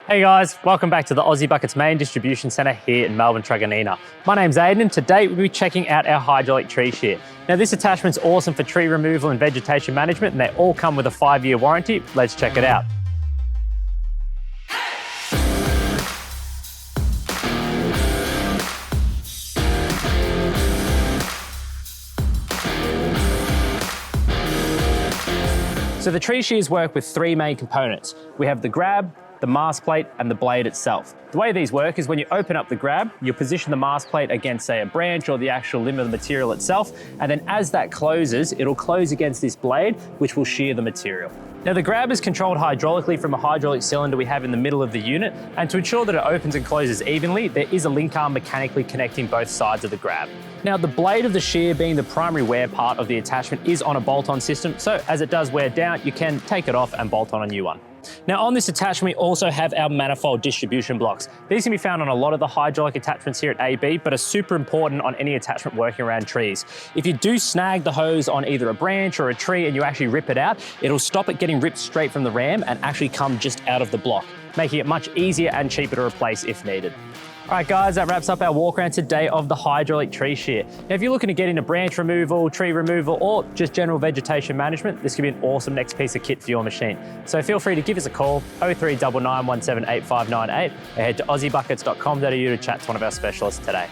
Hey guys, welcome back to the Aussie Buckets main distribution centre here in Melbourne, Truganina. My name's Aidan. Today we'll be checking out our hydraulic tree shear. Now this attachment's awesome for tree removal and vegetation management, and they all come with a 5-year warranty. Let's check it out. So the tree shears work with 3 main components. We have the grab, the mast plate and the blade itself. The way these work is when you open up the grab, you position the mast plate against, say, a branch or the actual limb of the material itself, and then as that closes, it'll close against this blade, which will shear the material. Now the grab is controlled hydraulically from a hydraulic cylinder we have in the middle of the unit, and to ensure that it opens and closes evenly, there is a link arm mechanically connecting both sides of the grab. Now the blade of the shear, being the primary wear part of the attachment, is on a bolt-on system, so as it does wear down, you can take it off and bolt on a new one. Now on this attachment, we also have our manifold distribution blocks. These can be found on a lot of the hydraulic attachments here at AB, but are super important on any attachment working around trees. If you do snag the hose on either a branch or a tree and you actually rip it out, it'll stop it getting ripped straight from the ram and actually come just out of the block, making it much easier and cheaper to replace if needed. All right guys, that wraps up our walk around today of the hydraulic tree shear. Now if you're looking to get into branch removal, tree removal, or just general vegetation management, this could be an awesome next piece of kit for your machine. So feel free to give us a call, 0399 178 8598, or head to aussiebuckets.com.au to chat to one of our specialists today.